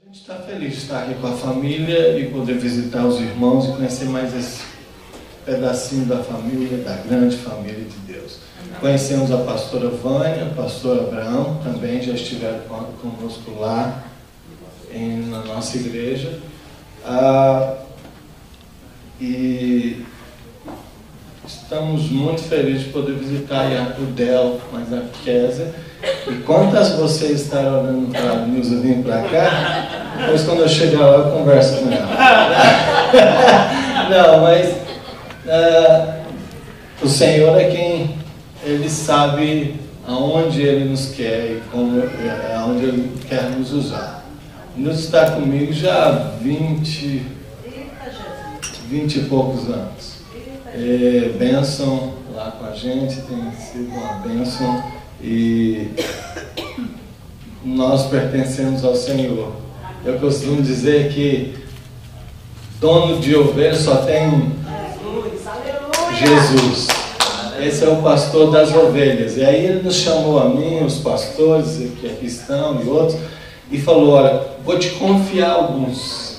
A gente está feliz de estar aqui com a família e poder visitar os irmãos e conhecer mais esse pedacinho da família, da grande família de Deus. Conhecemos a pastora Vânia, o pastor Abraão, também já estiveram conosco lá na nossa igreja. E estamos muito felizes de poder visitar o Del, mas a Kézia. E quantas vocês estarem olhando para a Nilza vir para cá, depois quando eu chegar lá eu converso com ela. Não, mas o Senhor é quem Ele sabe aonde Ele nos quer e aonde Ele quer nos usar. Nilza está comigo já há 20 e poucos anos. Bênção lá com a gente, tem sido uma bênção e nós pertencemos ao Senhor. Eu costumo dizer que dono de ovelha só tem Jesus. Esse é o pastor das ovelhas. E aí ele nos chamou a mim, os pastores que aqui estão e outros, e falou: olha, vou te confiar alguns.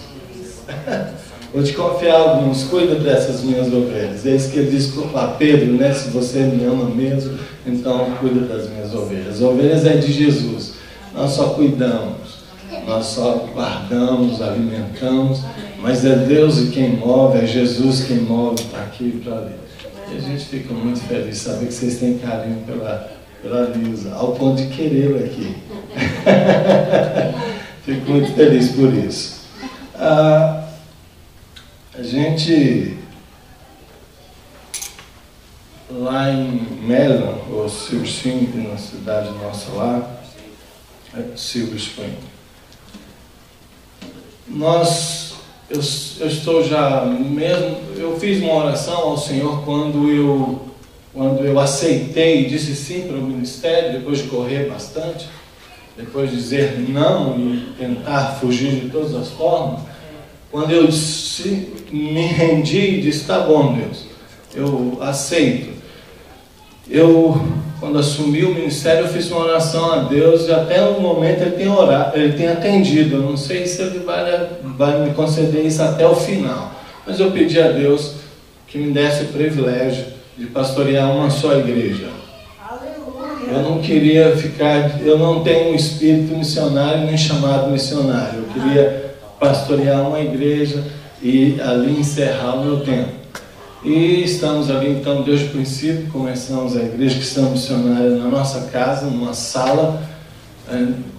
Vou te confiar alguns, cuida dessas minhas ovelhas. É isso que ele disse para Pedro, né? Se você me ama mesmo, então cuida das minhas ovelhas. As ovelhas é de Jesus. Nós só cuidamos, nós só guardamos, alimentamos, mas é Deus quem move, é Jesus quem move para aqui e para ali. E a gente fica muito feliz de saber que vocês têm carinho pela Nilza, ao ponto de querê-la aqui. Fico muito feliz por isso. A gente, lá em Mellon, ou Silver Spring, na cidade nossa lá, Silver Spring, eu estou já mesmo, eu fiz uma oração ao Senhor quando eu aceitei e disse sim para o ministério, depois de correr bastante, depois de dizer não e tentar fugir de todas as formas. Quando eu me rendi e disse: tá bom, Deus, eu aceito. Quando assumi o ministério, eu fiz uma oração a Deus e até o momento Ele tem atendido. Eu não sei se Ele vai me conceder isso até o final, mas eu pedi a Deus que me desse o privilégio de pastorear uma só igreja. Aleluia. Eu não queria eu não tenho um espírito missionário nem chamado missionário. Eu queria pastorear uma igreja e ali encerrar o meu tempo. E estamos ali então desde o princípio. Começamos a igreja cristã missionária na nossa casa, numa sala,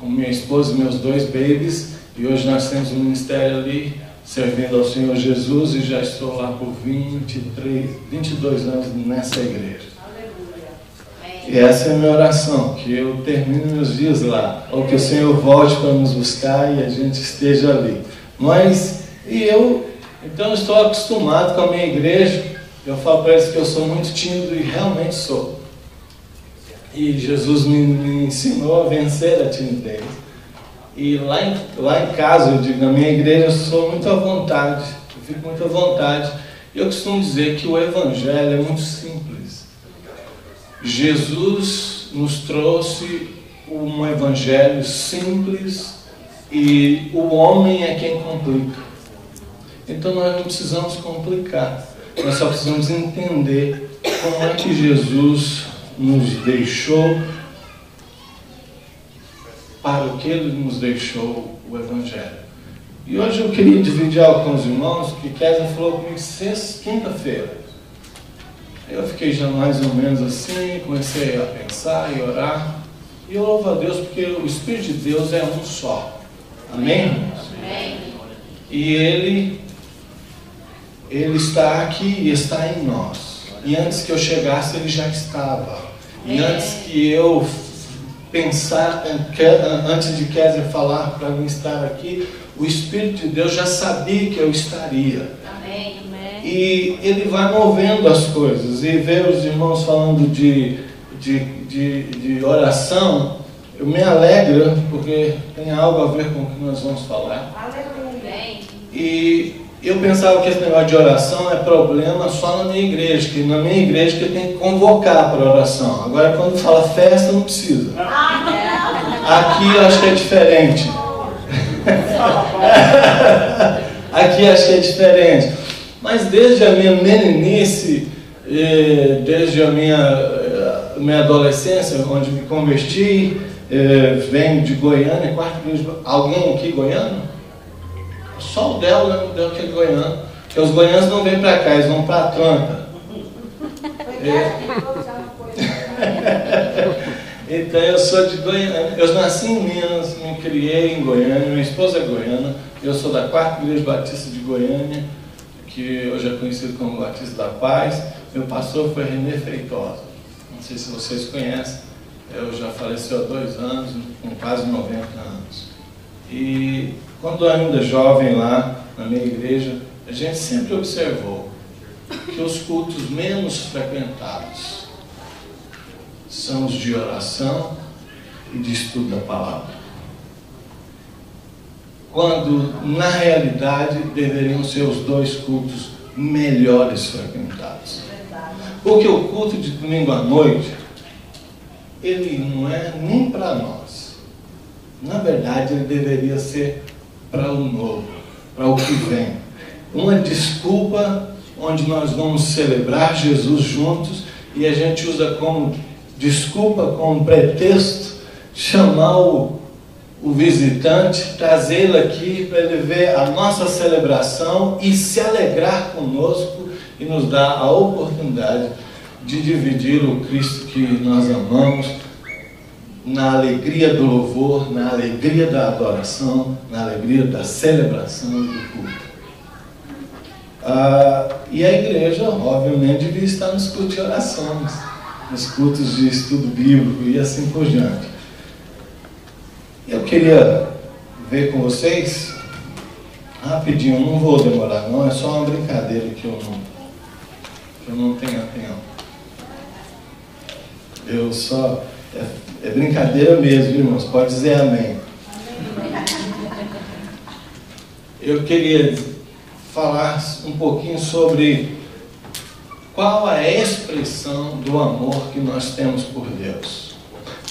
com minha esposa e meus 2 babies, e hoje nós temos um ministério ali servindo ao Senhor Jesus e já estou lá por 22 anos nessa igreja. E essa é a minha oração, que eu termine meus dias lá, ou que o Senhor volte para nos buscar e a gente esteja ali. Então eu estou acostumado com a minha igreja. Eu falo para eles que eu sou muito tímido e realmente sou. E Jesus me ensinou a vencer a timidez. E lá em casa, eu digo, na minha igreja eu sou muito à vontade, eu fico muito à vontade. E eu costumo dizer que o Evangelho é muito simples. Jesus nos trouxe um Evangelho simples e o homem é quem complica. Então nós não precisamos complicar, nós só precisamos entender como é que Jesus nos deixou, para o que Ele nos deixou o Evangelho. E hoje eu queria dividir algo com os irmãos, que Kézia falou comigo quinta-feira. Eu fiquei já mais ou menos assim, comecei a pensar e orar. E eu louvo a Deus porque o Espírito de Deus é um só. Amém? Amém. E Ele está aqui e está em nós. E antes que eu chegasse, Ele já estava. E antes que eu pensar, antes de Kézia falar para mim estar aqui, o Espírito de Deus já sabia que eu estaria. Amém. E Ele vai movendo as coisas. E ver os irmãos falando de oração, eu me alegra, porque tem algo a ver com o que nós vamos falar. E eu pensava que esse negócio de oração é problema só na minha igreja, que na minha igreja que eu tenho que convocar para oração. Agora quando fala festa não precisa. Aqui eu acho que é diferente. Aqui achei diferente. Mas desde a minha meninice, desde a minha adolescência, onde me converti, venho de Goiânia, quarta igreja. Alguém aqui goiano? Só o Del que é goiano. Porque os goianos não vêm para cá, eles vão para Atlanta. Então eu sou de Goiânia. Eu nasci em Minas, me criei em Goiânia, minha esposa é goiana. Eu sou da quarta igreja batista de Goiânia, que hoje é conhecido como Batista da Paz. Meu pastor foi René Feitosa. Não sei se vocês conhecem. Eu já faleceu há 2 anos, com quase 90 anos. E quando ainda jovem lá na minha igreja, a gente sempre observou que os cultos menos frequentados são os de oração e de estudo da palavra. Quando, na realidade, deveriam ser os 2 cultos melhores frequentados. Porque o culto de domingo à noite, ele não é nem para nós. Na verdade, ele deveria ser para o novo, para o que vem. Uma desculpa onde nós vamos celebrar Jesus juntos e a gente usa como desculpa, como pretexto, chamar o visitante, trazê-lo aqui para ele ver a nossa celebração e se alegrar conosco e nos dar a oportunidade de dividir o Cristo que nós amamos na alegria do louvor, na alegria da adoração, na alegria da celebração e do culto. E a igreja, obviamente, devia estar nos cultos de orações, nos cultos de estudo bíblico e assim por diante. Eu queria ver com vocês, rapidinho, não vou demorar não, é só uma brincadeira que eu não tenho tempo. É brincadeira mesmo, irmãos, pode dizer amém. Eu queria falar um pouquinho sobre qual é a expressão do amor que nós temos por Deus.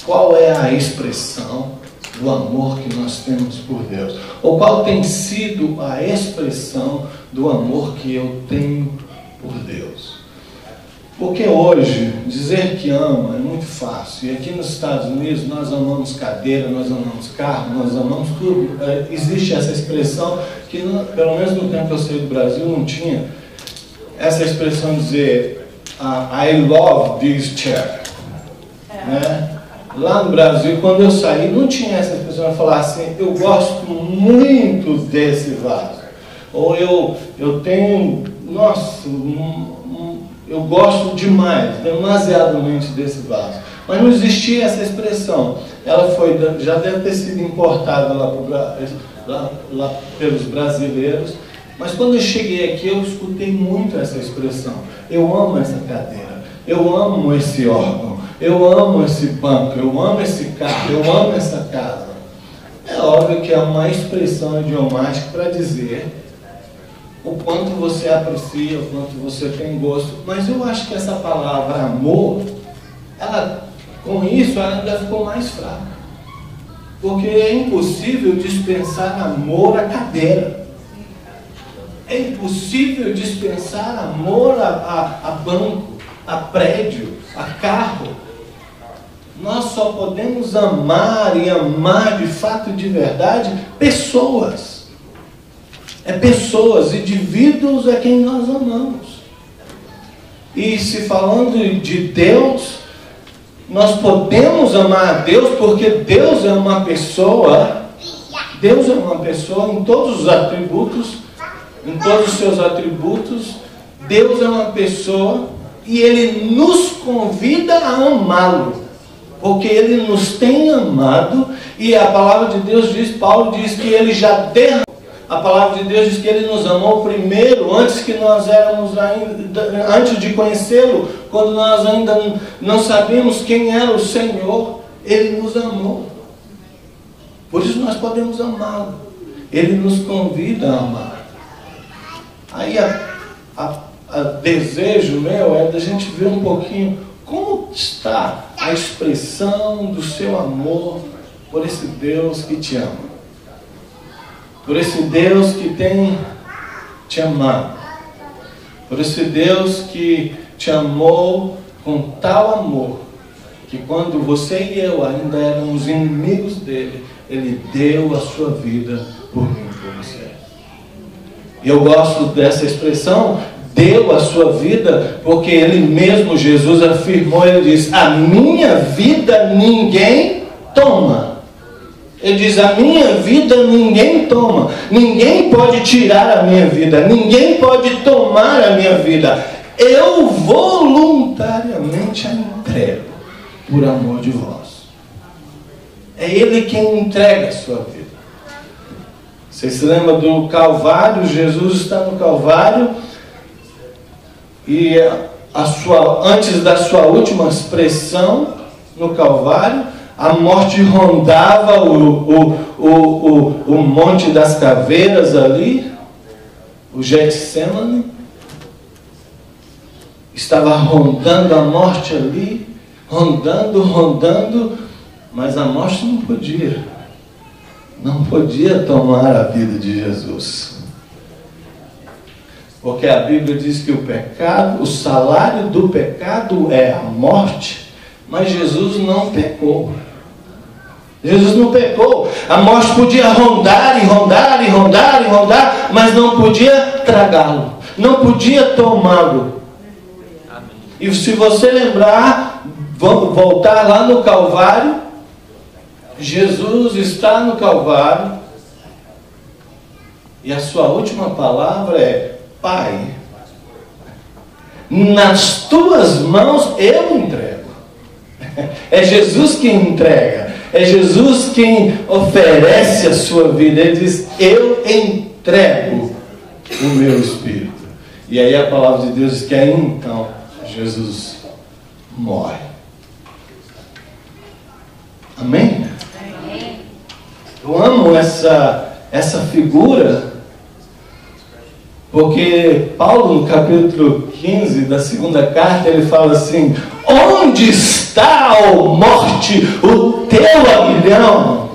Qual é a expressão do amor que nós temos por Deus? Ou qual tem sido a expressão do amor que eu tenho por Deus? Porque hoje, dizer que ama é muito fácil. E aqui nos Estados Unidos nós amamos cadeira, nós amamos carro, nós amamos tudo. Existe essa expressão que, pelo menos no tempo que eu saí do Brasil, não tinha essa expressão de dizer I love this chair. Né? Lá no Brasil, quando eu saí, não tinha essa expressão de falar assim, eu gosto muito desse vaso. Ou eu tenho, nossa, eu gosto demais, demasiadamente desse vaso. Mas não existia essa expressão. Ela já deve ter sido importada lá pelos brasileiros. Mas quando eu cheguei aqui, eu escutei muito essa expressão. Eu amo essa cadeira, eu amo esse órgão, eu amo esse banco, eu amo esse carro, eu amo essa casa. É óbvio que é uma expressão idiomática para dizer o quanto você aprecia, o quanto você tem gosto. Mas eu acho que essa palavra amor, com isso, ela ainda ficou mais fraca. Porque é impossível dispensar amor à cadeira. É impossível dispensar amor a banco, a prédio, a carro. Nós só podemos amar e amar de fato e de verdade pessoas. É pessoas, indivíduos é quem nós amamos. E se falando de Deus, nós podemos amar a Deus porque Deus é uma pessoa. Deus é uma pessoa em todos os atributos, em todos os seus atributos. Deus é uma pessoa e Ele nos convida a amá-lo. Porque Ele nos tem amado e a palavra de Deus diz, Paulo diz que Ele já derramou. A palavra de Deus diz que Ele nos amou primeiro, antes que nós éramos ainda, antes de conhecê-lo, quando nós ainda não sabíamos quem era o Senhor, Ele nos amou. Por isso nós podemos amá-lo. Ele nos convida a amar. Aí a desejo meu é da gente ver um pouquinho como está a expressão do seu amor por esse Deus que te ama. por esse Deus que tem te amado, por esse Deus que te amou com tal amor, que quando você e eu ainda éramos inimigos dele, ele deu a sua vida por mim, por você. E eu gosto dessa expressão, deu a sua vida, porque ele mesmo, Jesus, afirmou, ele diz, a minha vida ninguém toma. Ele diz, a minha vida ninguém toma. Ninguém pode tirar a minha vida. Ninguém pode tomar a minha vida. Eu voluntariamente a entrego por amor de vós. É Ele quem entrega a sua vida. Você se lembra do Calvário? Jesus está no Calvário e antes da sua última expressão no Calvário, a morte rondava o Monte das Caveiras ali, o Getsemane. Estava rondando a morte ali, rondando, mas a morte não podia tomar a vida de Jesus. Porque a Bíblia diz que o salário do pecado é a morte, mas Jesus não pecou. Jesus não pecou. A morte podia rondar, mas não podia tragá-lo, não podia tomá-lo. E se você lembrar, vamos voltar lá no Calvário. Jesus está no Calvário e a sua última palavra é: Pai, nas tuas mãos eu entrego. É Jesus quem entrega, é Jesus quem oferece a sua vida. Ele diz: eu entrego o meu espírito. E aí a palavra de Deus diz que aí então Jesus morre. Amém? Eu amo essa figura, porque Paulo, no capítulo 15 da segunda carta, ele fala assim: onde está, ó morte, o teu aguilhão?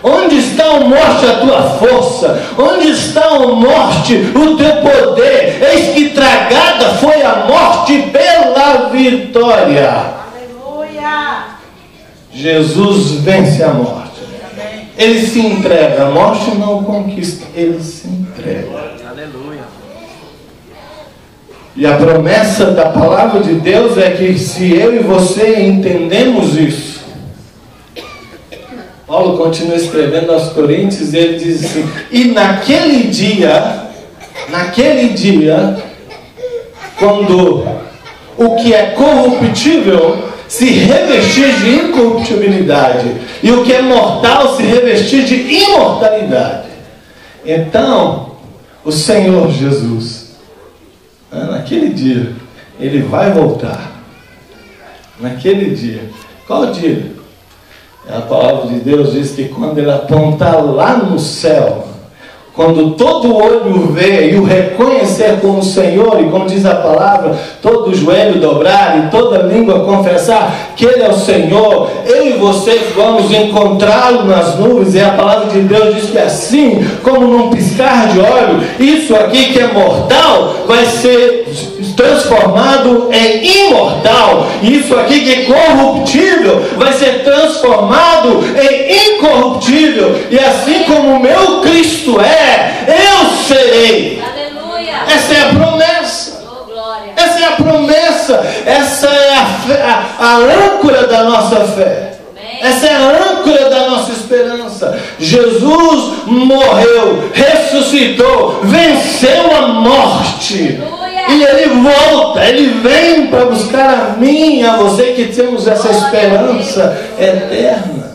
Onde está, ó morte, a tua força? Onde está, ó morte, o teu poder? Eis que tragada foi a morte pela vitória. Aleluia! Jesus vence a morte. Ele se entrega. A morte não conquista, ele se entrega. Aleluia. E a promessa da palavra de Deus é que se eu e você entendemos isso, Paulo continua escrevendo aos Coríntios e ele diz assim: e naquele dia, quando o que é corruptível se revestir de incorruptibilidade e o que é mortal se revestir de imortalidade, então o Senhor Jesus, naquele dia, Ele vai voltar. Naquele dia. Qual dia? A palavra de Deus diz que quando Ele apontar lá no céu, quando todo olho vê e o reconhecer como Senhor, e como diz a palavra, todo joelho dobrar e toda língua confessar que Ele é o Senhor, eu e vocês vamos encontrá-lo nas nuvens. E a palavra de Deus diz que assim como num piscar de olho, isso aqui que é mortal vai ser transformado em imortal, e isso aqui que é corruptível vai ser transformado em incorruptível. E assim como o meu Cristo eu serei. Aleluia! Essa é a promessa. Oh, glória! Essa é a promessa. Essa é a âncora da nossa fé. Amém. Essa é a âncora da nossa esperança. Jesus morreu, ressuscitou, venceu a morte. Aleluia! E Ele volta, Ele vem para buscar a mim e a você que temos essa esperança eterna.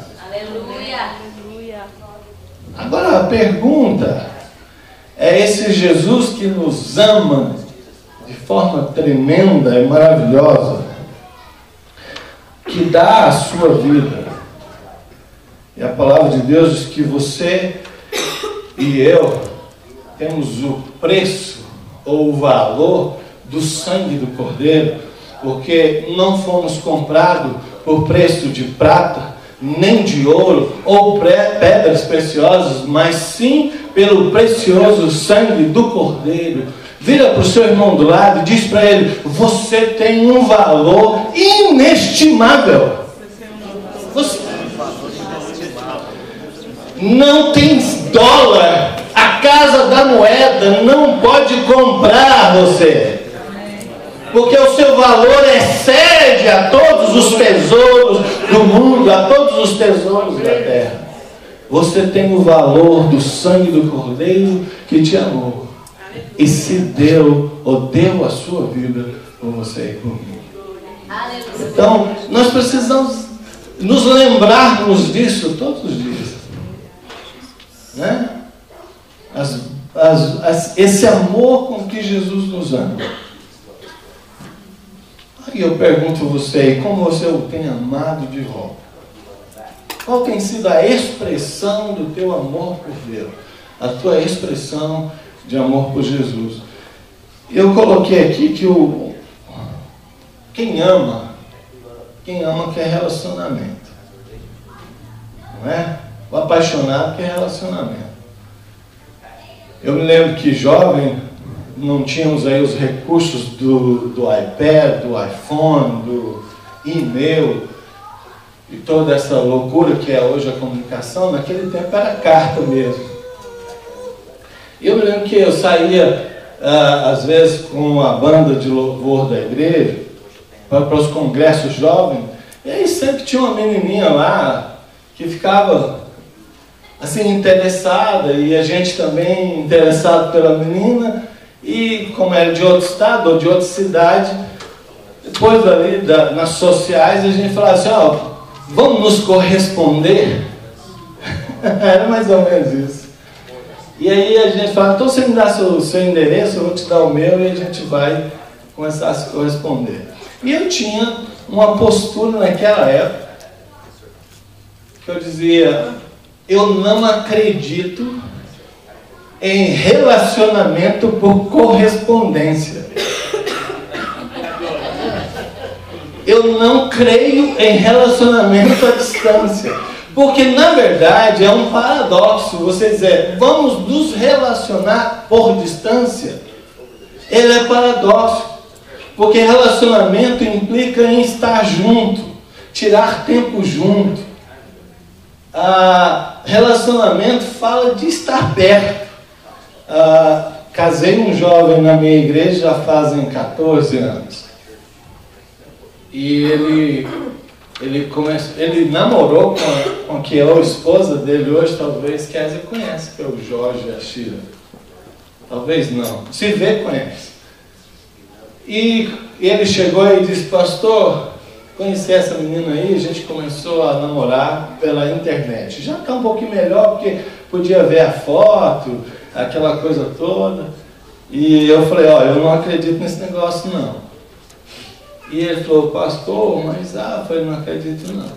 Agora a pergunta é: esse Jesus que nos ama de forma tremenda e maravilhosa, que dá a sua vida, e a palavra de Deus diz que você e eu temos o preço ou o valor do sangue do Cordeiro, porque não fomos comprados por preço de prata, nem de ouro ou pedras preciosas, mas sim pelo precioso sangue do Cordeiro. Vira para o seu irmão do lado e diz para ele: você tem um valor inestimável. Você não tem dólar. A casa da moeda não pode comprar você. Porque o seu valor excede a todos os tesouros do mundo, a todos os tesouros da terra. Você tem o valor do sangue do Cordeiro que te amou e se deu, ou deu a sua vida por você e por mim. Então, nós precisamos nos lembrarmos disso todos os dias, né? Esse amor com que Jesus nos ama. Aí eu pergunto a você: como você o tem amado de volta? Qual tem sido a expressão do teu amor por Deus? A tua expressão de amor por Jesus. Eu coloquei aqui que quem ama quer relacionamento. Não é? O apaixonado quer relacionamento. Eu me lembro que jovem não tínhamos aí os recursos do iPad, do iPhone, do e-mail e toda essa loucura que é hoje a comunicação. Naquele tempo era carta mesmo. E eu me lembro que eu saía às vezes com a banda de louvor da igreja para os congressos jovens, e aí sempre tinha uma menininha lá que ficava assim interessada, e a gente também interessado pela menina, e como era de outro estado ou de outra cidade, depois ali nas sociais a gente falava assim: ó, vamos nos corresponder. Era mais ou menos isso. E aí a gente falava: então você me dá seu endereço, eu vou te dar o meu, e a gente vai começar a se corresponder. E eu tinha uma postura naquela época que eu dizia: eu não acredito em relacionamento por correspondência. Eu não creio em relacionamento à distância. Porque, na verdade, é um paradoxo você dizer: vamos nos relacionar por distância. Ele é paradoxo. Porque relacionamento implica em estar junto, tirar tempo junto. Relacionamento fala de estar perto. Casei um jovem na minha igreja já fazem 14 anos. E ele namorou com a que é a esposa dele hoje, talvez Kézia conhece, que é o Jorge e a Shira. Talvez não. Se vê, conhece. E ele chegou e disse: pastor, conheci essa menina aí, a gente começou a namorar pela internet. Já está um pouquinho melhor, porque podia ver a foto, aquela coisa toda. E eu falei: ó, eu não acredito nesse negócio não. E ele falou: pastor, mas eu falei: não acredito não.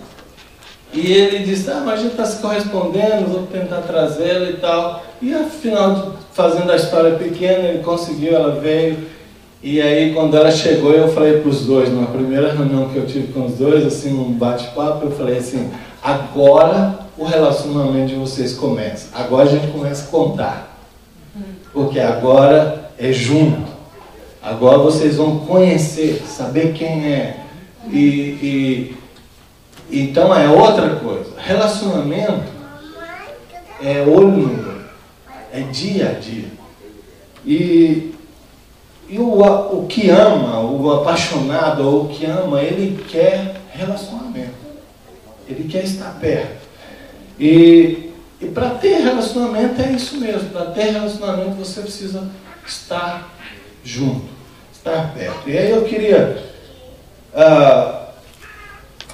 E ele disse: mas a gente está se correspondendo, vou tentar trazê-la e tal. E afinal, fazendo a história pequena, ele conseguiu, ela veio. E aí, quando ela chegou, eu falei para os dois, numa primeira reunião que eu tive com os dois, assim, num bate-papo, eu falei assim: agora o relacionamento de vocês começa. Agora a gente começa a contar. Porque agora é junto. Agora vocês vão conhecer, saber quem é. Então é outra coisa. Relacionamento é olho no olho. É dia a dia. E o que ama, o apaixonado ou o que ama, ele quer relacionamento. Ele quer estar perto. E para ter relacionamento é isso mesmo. Para ter relacionamento você precisa estar junto, estar perto. E aí eu queria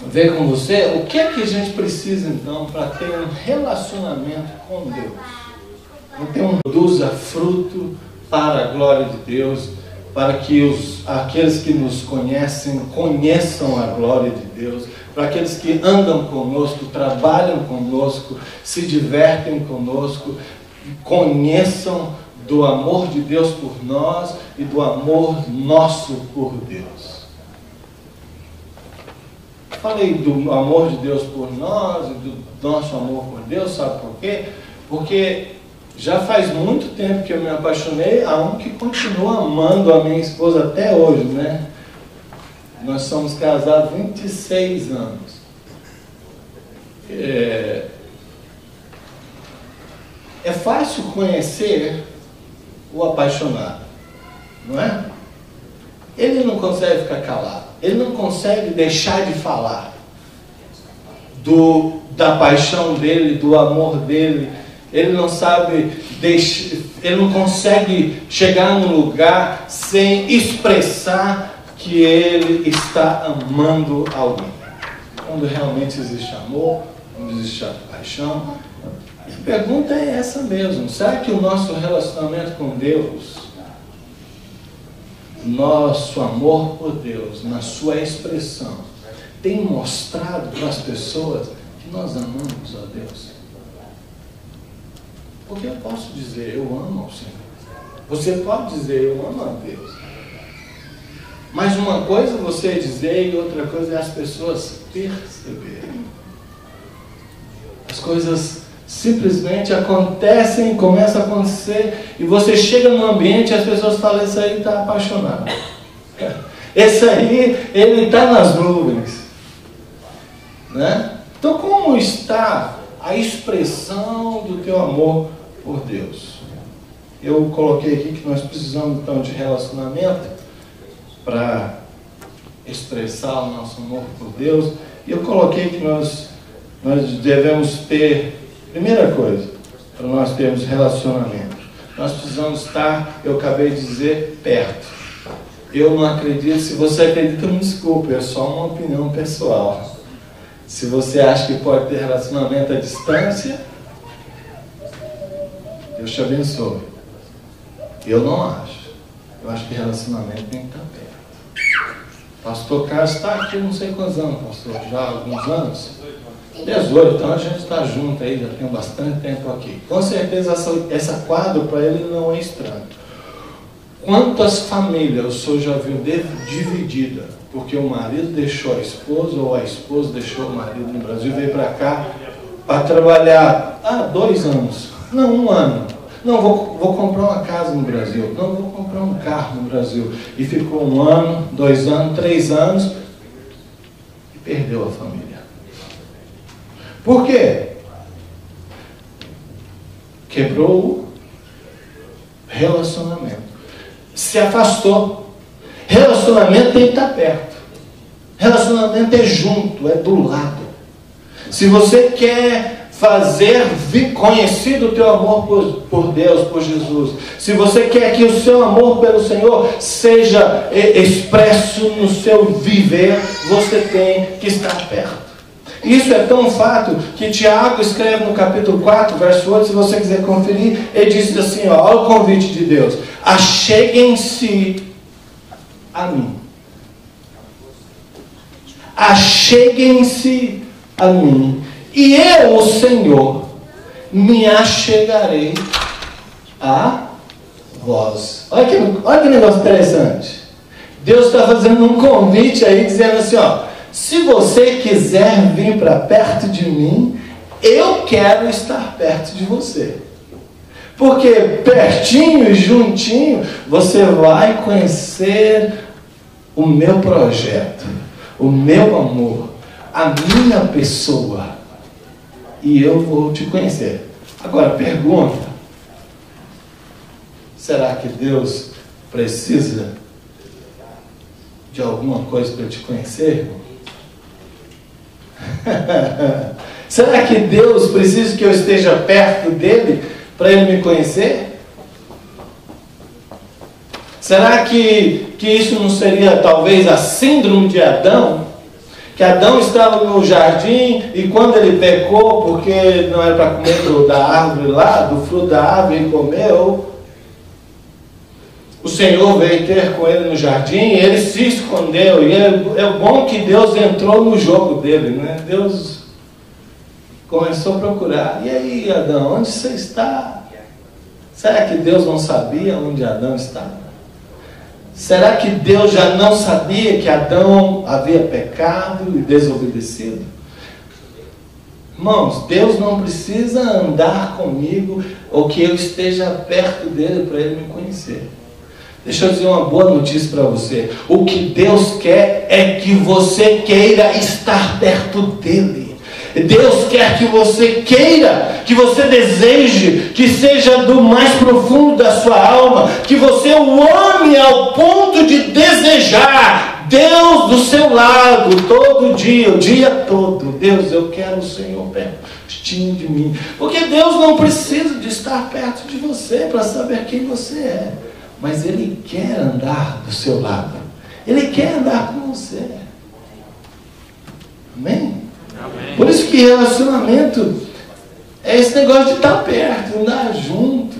ver com você o que é que a gente precisa então para ter um relacionamento com Deus. Não ter produza fruto para a glória de Deus, para que aqueles que nos conhecem conheçam a glória de Deus, para aqueles que andam conosco, trabalham conosco, se divertem conosco, conheçam do amor de Deus por nós e do amor nosso por Deus. Falei do amor de Deus por nós e do nosso amor por Deus, sabe por quê? Porque Já faz muito tempo que eu me apaixonei a um que continua amando a minha esposa até hoje, né? Nós somos casados há 26 anos. É fácil conhecer o apaixonado, não é? Ele não consegue ficar calado, ele não consegue deixar de falar da paixão dele, do amor dele. Ele não sabe, ele não consegue chegar num lugar sem expressar que ele está amando alguém. Quando realmente existe amor, quando existe paixão. A pergunta é essa mesmo: será que o nosso relacionamento com Deus, nosso amor por Deus, na sua expressão, tem mostrado para as pessoas que nós amamos a Deus? Porque eu posso dizer, eu amo ao Senhor. Você pode dizer, eu amo a Deus. Mas uma coisa é você dizer e outra coisa é as pessoas perceberem. As coisas simplesmente acontecem, começam a acontecer, e você chega no ambiente e as pessoas falam, esse aí está apaixonado. Esse aí, ele está nas nuvens. Né? Então, como está a expressão do teu amor por Deus? Eu coloquei aqui que nós precisamos então de relacionamento para expressar o nosso amor por Deus. E eu coloquei que nós devemos ter, primeira coisa, para nós termos relacionamento, nós precisamos estar, eu acabei de dizer, perto. Eu não acredito, se você acredita, me desculpe, é só uma opinião pessoal. Se você acha que pode ter relacionamento à distância, Deus te abençoe. Eu não acho. Eu acho que relacionamento tem que estar perto. Pastor Carlos está aqui não sei quantos anos, pastor, já há alguns anos. 18, então a gente está junto aí, já tem bastante tempo aqui. Com certeza essa quadra para ele não é estranho. Quantas famílias o senhor já viu dividida? Porque o marido deixou a esposa ou a esposa deixou o marido no Brasil, veio para cá para trabalhar 2 anos, não 1 ano. Não, vou comprar uma casa no Brasil. Não, vou comprar um carro no Brasil. E ficou 1 ano, 2 anos, 3 anos e perdeu a família. Por quê? Quebrou o relacionamento. Se afastou. Relacionamento tem que estar perto. Relacionamento é junto, é do lado. Se você quer fazer conhecido o teu amor por Deus, por Jesus, se você quer que o seu amor pelo Senhor seja expresso no seu viver, você tem que estar perto. Isso é tão fato que Tiago escreve no capítulo 4, verso 8, se você quiser conferir, ele diz assim, olha o convite de Deus: acheguem-se a mim. Acheguem-se a mim, e eu, o Senhor, me achegarei a vós. Olha que negócio interessante. Deus está fazendo um convite aí, dizendo assim, se você quiser vir para perto de mim, eu quero estar perto de você. Porque pertinho e juntinho, você vai conhecer o meu projeto, o meu amor, a minha pessoa. E eu vou te conhecer. Agora, pergunta: será que Deus precisa de alguma coisa para te conhecer? Será que Deus precisa que eu esteja perto dele para ele me conhecer? Será que isso não seria talvez a síndrome de Adão? Que Adão estava no jardim e quando ele pecou, porque não era para comer da árvore lá, do fruto da árvore, ele comeu. O Senhor veio ter com ele no jardim e ele se escondeu. E é bom que Deus entrou no jogo dele, né? Deus começou a procurar. E aí, Adão, onde você está? Será que Deus não sabia onde Adão estava? Será que Deus já não sabia que Adão havia pecado e desobedecido? Irmãos, Deus não precisa andar comigo ou que eu esteja perto dele para ele me conhecer. Deixa eu dizer uma boa notícia para você. O que Deus quer é que você queira estar perto dele. Deus quer que você queira, que você deseje, que seja do mais profundo da sua alma, que você o ame ao ponto de desejar Deus do seu lado, todo dia, o dia todo. Deus, eu quero o Senhor pertinho de mim. Porque Deus não precisa de estar perto de você para saber quem você é. Mas Ele quer andar do seu lado. Ele quer andar com você. Amém? Amém. Por isso que relacionamento é esse negócio de estar perto, andar junto.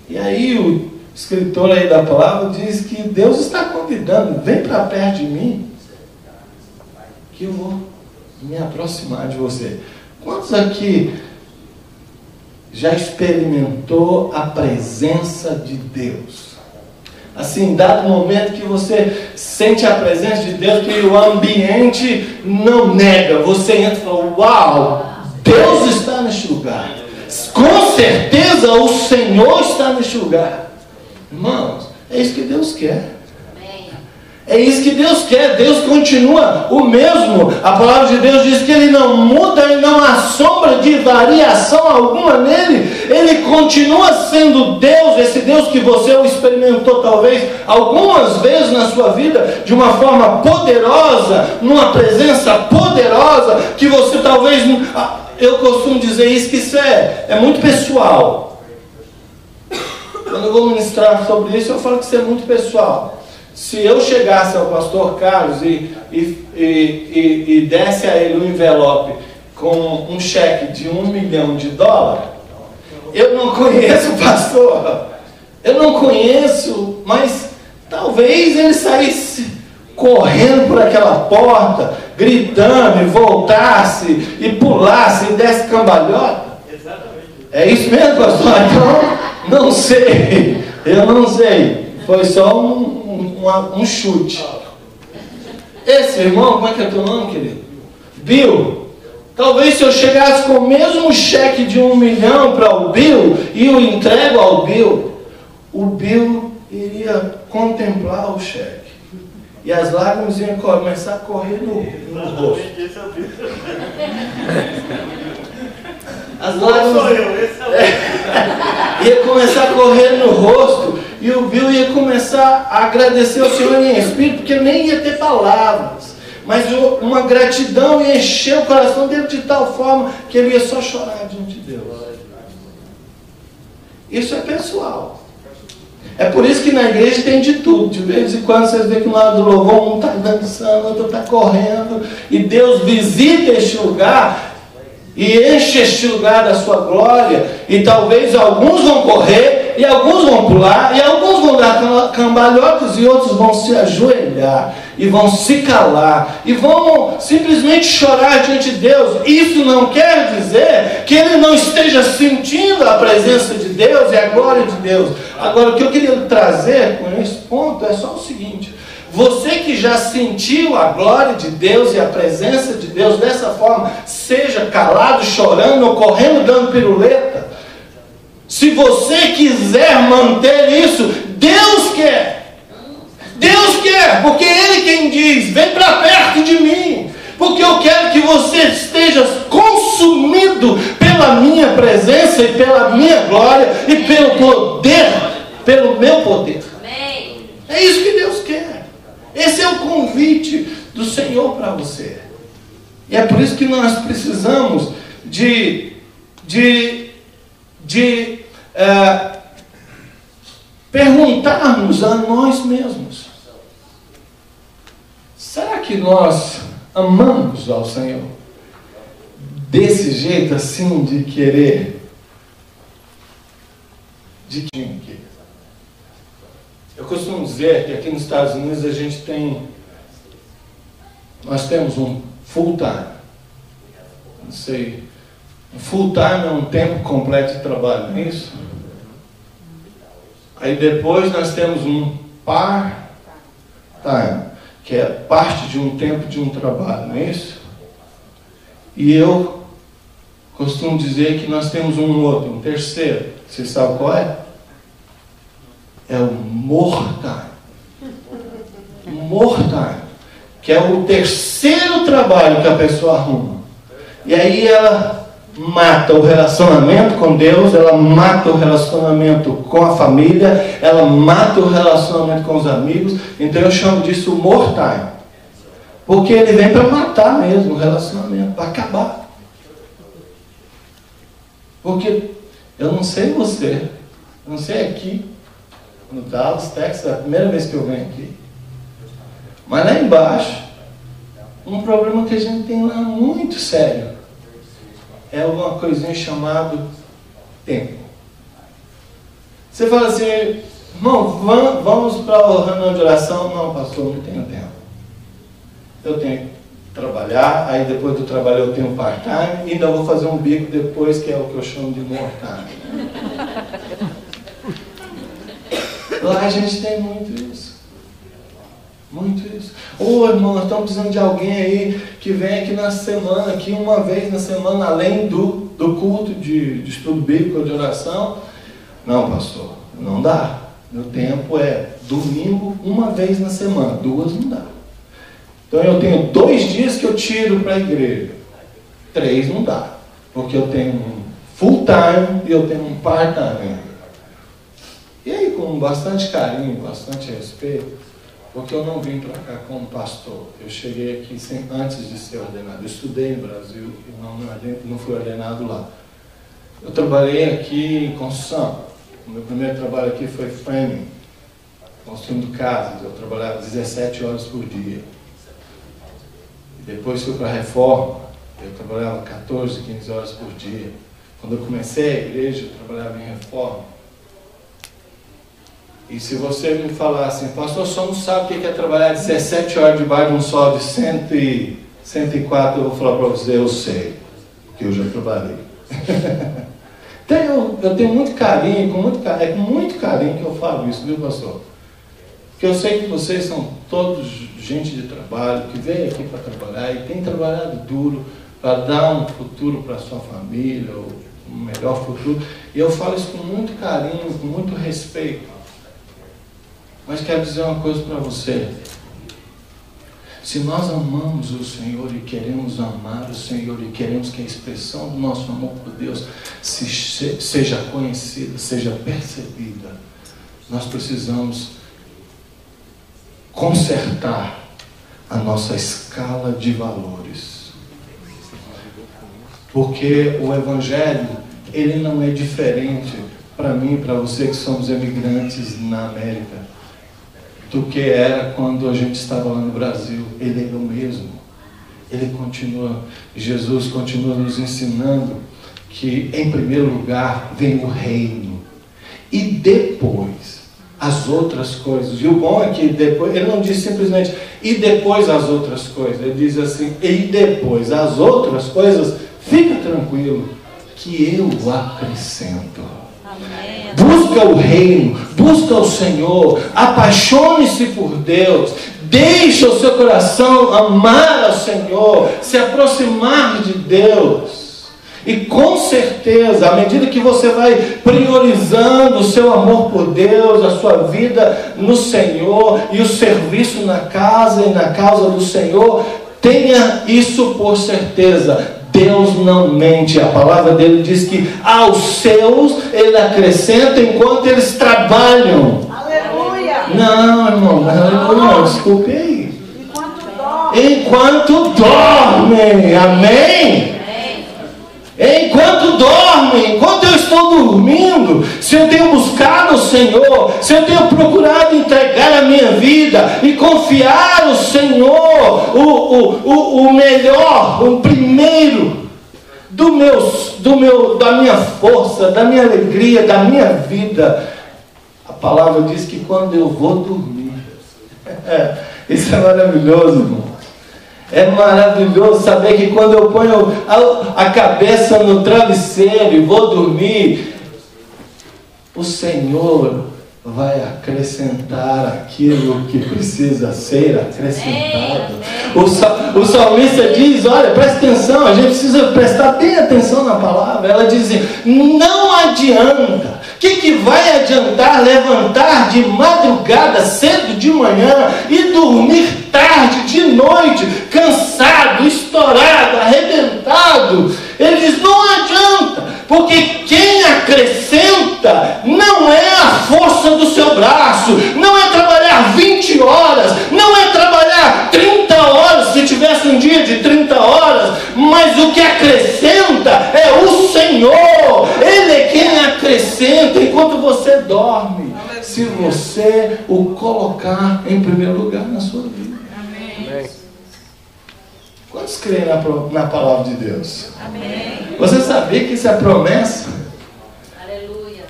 E aí o escritor aí da palavra diz que Deus está convidando, vem para perto de mim, que eu vou me aproximar de você. Quantos aqui já experimentou a presença de Deus? Assim, dado o momento que você sente a presença de Deus, que o ambiente não nega, você entra e fala, uau, Deus está neste lugar. Com certeza o Senhor está neste lugar. Irmãos, é isso que Deus quer. É isso que Deus quer. Deus continua o mesmo. A palavra de Deus diz que Ele não muda e não há sombra de variação alguma nele. Ele continua sendo Deus, esse Deus que você o experimentou talvez algumas vezes na sua vida, de uma forma poderosa, numa presença poderosa, que você talvez... Eu costumo dizer isso, que isso é muito pessoal. Quando eu vou ministrar sobre isso, eu falo que isso é muito pessoal. Se eu chegasse ao pastor Carlos e desse a ele um envelope com um cheque de $1 milhão, eu não conheço o pastor, eu não conheço, mas talvez ele saísse correndo por aquela porta, gritando, e voltasse, e pulasse, e desse cambalhota. É isso mesmo, pastor? Então, não sei, eu não sei, foi só um chute. Esse irmão, como é que é teu nome, querido? Bill. Talvez se eu chegasse com o mesmo cheque de $1 milhão para o Bill e o entrego ao Bill, o Bill iria contemplar o cheque. E as lágrimas iam começar a correr no rosto. As lágrimas ia começar a correr no rosto. E o Bill ia começar a agradecer ao Senhor em espírito, porque nem ia ter palavras. Mas uma gratidão ia encher o coração dele de tal forma que ele ia só chorar diante de Deus. Isso é pessoal. É por isso que na igreja tem de tudo. De vez em quando vocês veem que no lado do louvor um está dançando, outro está correndo. E Deus visita este lugar e enche este lugar da sua glória. E talvez alguns vão correr, e alguns vão pular, e alguns vão dar cambalhotas, e outros vão se ajoelhar, e vão se calar, e vão simplesmente chorar diante de Deus. Isso não quer dizer que ele não esteja sentindo a presença de Deus e a glória de Deus. Agora, o que eu queria trazer com esse ponto é só o seguinte: você que já sentiu a glória de Deus e a presença de Deus dessa forma, seja calado, chorando, ou correndo, dando piruleta, se você quiser manter isso, Deus quer. Deus quer, porque Ele quem diz, vem para perto de mim, porque eu quero que você esteja consumido pela minha presença e pela minha glória e pelo poder, pelo meu poder. Amém. É isso que Deus quer. Esse é o convite do Senhor para você. E é por isso que nós precisamos perguntarmos a nós mesmos: será que nós amamos ao Senhor desse jeito assim, de querer? Eu costumo dizer que aqui nos Estados Unidos nós temos um full time. Não sei, um full time é um tempo completo de trabalho, não é isso? Aí depois nós temos um part time, que é parte de um tempo de um trabalho, não é isso? E eu costumo dizer que nós temos um outro, um terceiro. Você sabe qual é? É o mortar. Mortar. Que é o terceiro trabalho que a pessoa arruma. E aí ela mata o relacionamento com Deus, ela mata o relacionamento com a família, ela mata o relacionamento com os amigos. Então eu chamo disso mortar. Porque ele vem para matar mesmo o relacionamento, para acabar. Porque eu não sei você, eu não sei aqui, no Dallas, Texas, é a primeira vez que eu venho aqui. Mas lá embaixo, um problema que a gente tem lá muito sério é uma coisinha chamada tempo. Você fala assim, irmão, vamos para a reunião de oração? Não, pastor, não tenho tempo. Eu tenho que trabalhar, aí depois do trabalho eu tenho part-time, e ainda vou fazer um bico depois, que é o que eu chamo de more-time. Lá a gente tem muito isso. Muito isso. Ô irmão, nós estamos precisando de alguém aí que vem aqui na semana, aqui uma vez na semana, além do culto de estudo bíblico ou de oração. Não, pastor, não dá. Meu tempo é domingo, uma vez na semana, 2 não dá. Então eu tenho 2 dias que eu tiro para a igreja. 3 não dá. Porque eu tenho um full time e eu tenho um part time. E aí, com bastante carinho, bastante respeito, porque eu não vim para cá como pastor. Eu cheguei aqui antes de ser ordenado. Eu estudei no Brasil e não fui ordenado lá. Eu trabalhei aqui em construção. O meu primeiro trabalho aqui foi framing, construindo casas. Eu trabalhava 17 horas por dia. Depois fui para a reforma. Eu trabalhava 14, 15 horas por dia. Quando eu comecei a igreja, eu trabalhava em reforma. E se você me falar assim, pastor, só não sabe o que é trabalhar 17 horas debaixo de um sol de 104, eu vou falar para você, eu sei, porque eu já trabalhei. Então eu tenho muito carinho, é com muito carinho que eu falo isso, viu, pastor? Porque eu sei que vocês são todos gente de trabalho, que veio aqui para trabalhar e tem trabalhado duro para dar um futuro para a sua família, ou um melhor futuro. E eu falo isso com muito carinho, com muito respeito. Mas quero dizer uma coisa para você. Se nós amamos o Senhor e queremos amar o Senhor e queremos que a expressão do nosso amor por Deus seja conhecida, seja percebida, nós precisamos consertar a nossa escala de valores. Porque o Evangelho, ele não é diferente para mim e para você que somos imigrantes na América do que era quando a gente estava lá no Brasil. Ele é o mesmo. Ele continua, Jesus continua nos ensinando que em primeiro lugar vem o reino e depois as outras coisas. E o bom é que depois, ele não diz simplesmente e depois as outras coisas, ele diz assim, e depois as outras coisas, fica tranquilo que eu acrescento. Amém. Busca o reino, busca o Senhor, apaixone-se por Deus, deixa o seu coração amar ao Senhor, se aproximar de Deus. E com certeza, à medida que você vai priorizando o seu amor por Deus, a sua vida no Senhor e o serviço na casa e na causa do Senhor, tenha isso por certeza. Deus não mente. A palavra dele diz que aos seus ele acrescenta enquanto eles trabalham. Aleluia! Não, irmão, aleluia, desculpe aí. Enquanto dormem, amém? Enquanto dormem, enquanto eu estou dormindo, se eu tenho buscado o Senhor, se eu tenho procurado entregar a minha vida e confiar ao Senhor, o melhor, o primeiro da minha força, da minha alegria, da minha vida, a palavra diz que quando eu vou dormir, isso é maravilhoso, irmão. É maravilhoso saber que quando eu ponho a cabeça no travesseiro e vou dormir, o Senhor vai acrescentar aquilo que precisa ser acrescentado. O salmista diz, olha, presta atenção, a gente precisa prestar bem atenção na palavra. para ela dizendo: não adianta. O que vai adiantar levantar de madrugada, cedo de manhã, e dormir tarde, de noite, cansado, estourado, arrebentado? Ele diz: não adianta, porque quem acrescenta não é a força do seu braço, não é trabalhar 20 horas, não é trabalhar 30 horas, se tivesse um dia de 30 horas, mas o que acrescenta é o Senhor. Ele é quem acrescenta enquanto você dorme, se você o colocar em primeiro lugar na sua vida. Amém. Quantos creem na palavra de Deus? Amém. Você sabia que isso é promessa? Aleluia.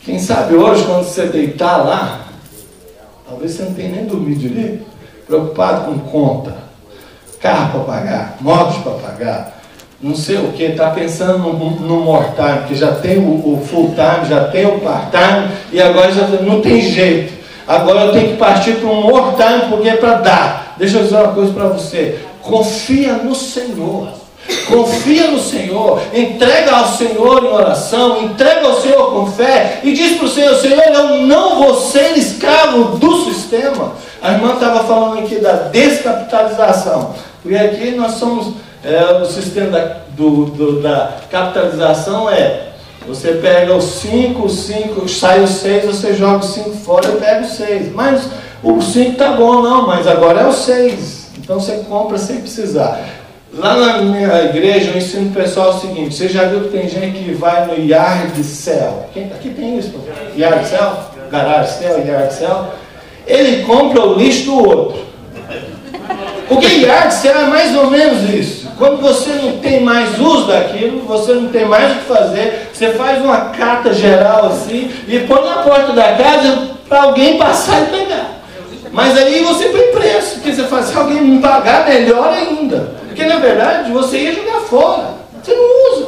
Quem sabe hoje, quando você deitar lá, talvez você não tenha nem dormido direito, preocupado com conta, carro para pagar, motos para pagar, não sei o que, está pensando no more-time, porque já tem o full-time, já tem o part-time, e agora já não tem jeito. Agora eu tenho que partir para um more-time, porque é para dar. Deixa eu dizer uma coisa para você: confia no Senhor. Confia no Senhor, entrega ao Senhor em oração, entrega ao Senhor com fé e diz para o Senhor: Senhor, eu não vou ser escravo do sistema. A irmã estava falando aqui da descapitalização, porque aqui nós somos, o sistema da capitalização você pega os 5, sai os 6, você joga os 5 fora e pega os 6, mas o 5 está bom, não, mas agora é o 6, então você compra sem precisar. Lá na minha igreja eu ensino o pessoal o seguinte: você já viu que tem gente que vai no yard sale? Aqui tem isso, yard sale, garage sale, yard sale. Ele compra o lixo do outro. Porque yard sale é mais ou menos isso. Quando você não tem mais uso daquilo, você não tem mais o que fazer, você faz uma cata geral assim e põe na porta da casa para alguém passar e pegar. Mas aí você põe preço, porque você faz, se alguém me pagar, melhor ainda. Porque na verdade você ia jogar fora, você não usa.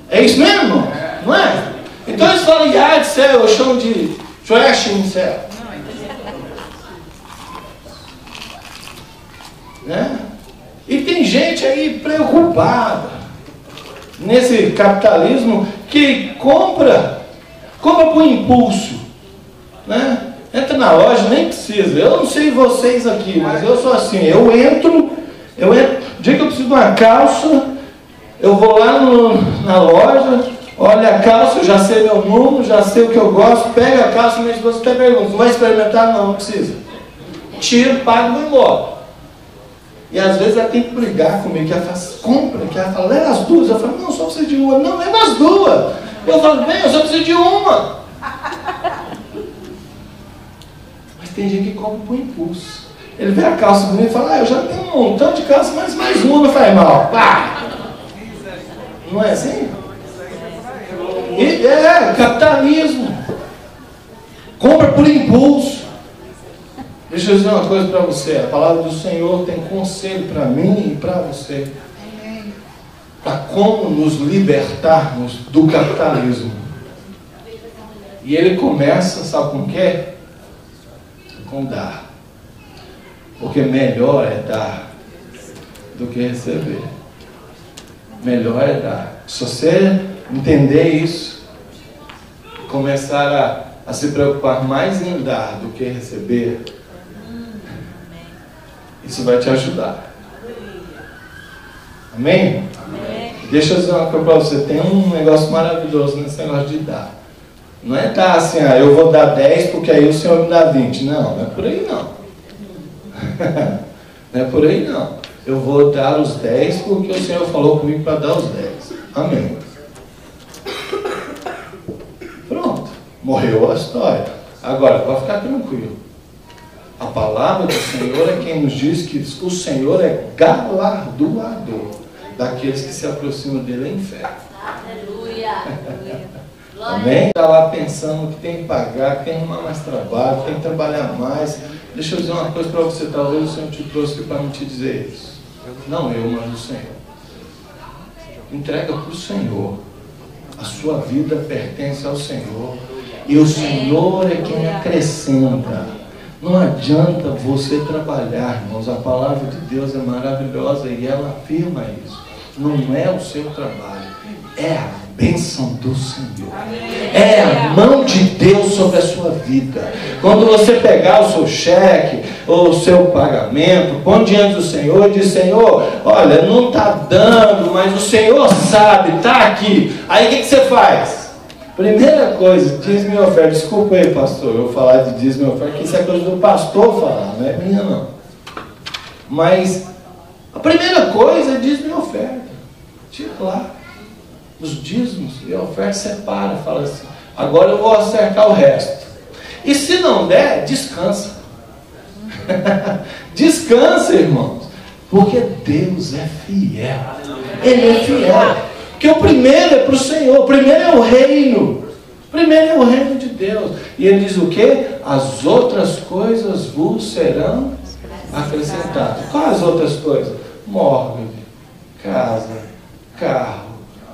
É isso mesmo? Não é? Então eles falam yard sale, eu chamo de trashing sale. Né? E tem gente aí preocupada nesse capitalismo que compra por impulso, né? Entra na loja, nem precisa. Eu não sei vocês aqui, mas eu sou assim. Eu entro, o dia que eu preciso de uma calça, eu vou lá na loja, olho a calça, eu já sei meu número, já sei o que eu gosto, pego a calça, minha esposa até pergunta: vai experimentar? Não precisa. Tiro, pago e vou embora. E às vezes ela tem que brigar comigo, que ela faz compra, que ela fala: leva as duas. Eu falo: não, só preciso de uma. Não, leva as duas. Eu falo: bem, eu só preciso de uma. Tem gente que compra por impulso. Ele vê a calça bonita e fala: eu já tenho um montão de calça, mas mais uma não faz mal. Pá! Não é assim? Capitalismo. Compra por impulso. Deixa eu dizer uma coisa para você: a palavra do Senhor tem conselho para mim e para você, para como nos libertarmos do capitalismo. E ele começa, sabe com o quê? Com dar. Porque melhor é dar do que receber. Melhor é dar. Se você entender isso, começar a se preocupar mais em dar do que receber, isso vai te ajudar. Amém? Amém. Deixa eu dizer uma coisa para você: tem um negócio maravilhoso nesse negócio de dar. Não é dar assim: eu vou dar 10 porque aí o Senhor me dá 20. Não, não é por aí não. Não é por aí não. Eu vou dar os 10 porque o Senhor falou comigo para dar os 10. Amém. Pronto. Morreu a história. Agora, vai ficar tranquilo. A palavra do Senhor é quem nos diz que o Senhor é galardoador daqueles que se aproximam dele em fé. Aleluia. Amém? Está lá pensando que tem que pagar, que tem que arrumar mais trabalho, que tem que trabalhar mais. Deixa eu dizer uma coisa para você: talvez o Senhor te trouxe aqui para não te dizer isso. Não eu, mas o Senhor. Entrega para o Senhor. A sua vida pertence ao Senhor. E o Senhor é quem acrescenta. Não adianta você trabalhar, irmãos. A palavra de Deus é maravilhosa e ela afirma isso. não é o seu trabalho, é a bênção do Senhor. É a mão de Deus sobre a sua vida. Quando você pegar o seu cheque ou o seu pagamento, põe diante do Senhor e diz: Senhor, olha, não está dando, mas o Senhor sabe, está aqui. Aí o que você faz? Primeira coisa, dízimo e oferta. Desculpa aí, pastor, eu falar de dízimo e oferta, que isso é coisa do pastor falar, não é minha não. Mas a primeira coisa é dízimo e oferta. Tira lá os dízimos e a oferta, separa, fala assim: agora eu vou acertar o resto. E se não der, descansa. Descansa, irmãos, porque Deus é fiel. Ele é fiel. Porque o primeiro é para o Senhor, o primeiro é o reino. O primeiro é o reino de Deus. E ele diz o quê? As outras coisas vos serão acrescentadas. Quais as outras coisas? Morgue, casa, carro,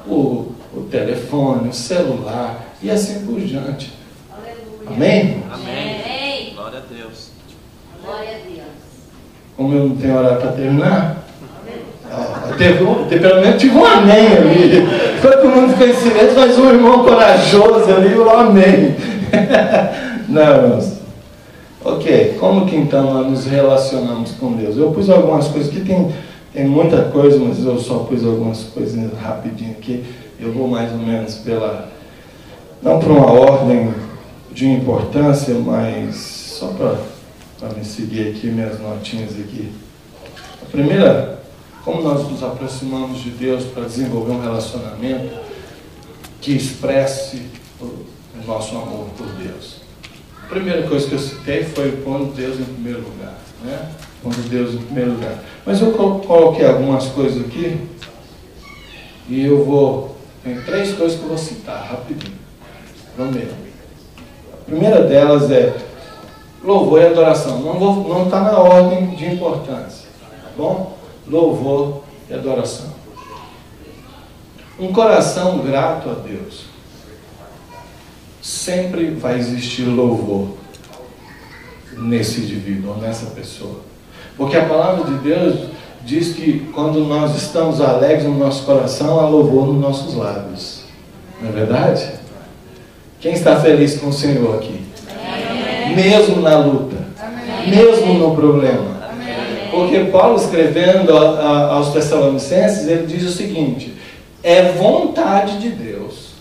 o telefone, o celular e assim por diante. Amém? Amém. Glória a Deus. Glória a Deus. Como eu não tenho horário para terminar, pelo menos tive um amém ali. Todo mundo ficou em silêncio, mas um irmão corajoso ali, o amém. Não, irmãos. Ok, como que então nós nos relacionamos com Deus? Eu pus algumas coisas aqui, tem muita coisa, mas eu só pus algumas coisinhas rapidinho aqui. Eu vou mais ou menos não por uma ordem de importância, mas só para me seguir aqui, minhas notinhas aqui. A primeira, como nós nos aproximamos de Deus para desenvolver um relacionamento que expresse o nosso amor por Deus. A primeira coisa que eu citei foi pondo Deus em primeiro lugar, né? Pondo Deus em primeiro lugar. Mas eu coloquei algumas coisas aqui e tem 3 coisas que eu vou citar rapidinho. Vamos ver. A primeira delas é louvor e adoração. Não está na ordem de importância, tá bom? Louvor e adoração. Um coração grato a Deus. Sempre vai existir louvor nesse indivíduo, nessa pessoa. Porque a palavra de Deus diz que quando nós estamos alegres no nosso coração, há louvor nos nossos lábios. Não é verdade? Quem está feliz com o Senhor aqui? Amém. Mesmo na luta. Amém. Mesmo no problema. Amém. Porque Paulo, escrevendo aos Tessalonicenses, ele diz o seguinte: é vontade de Deus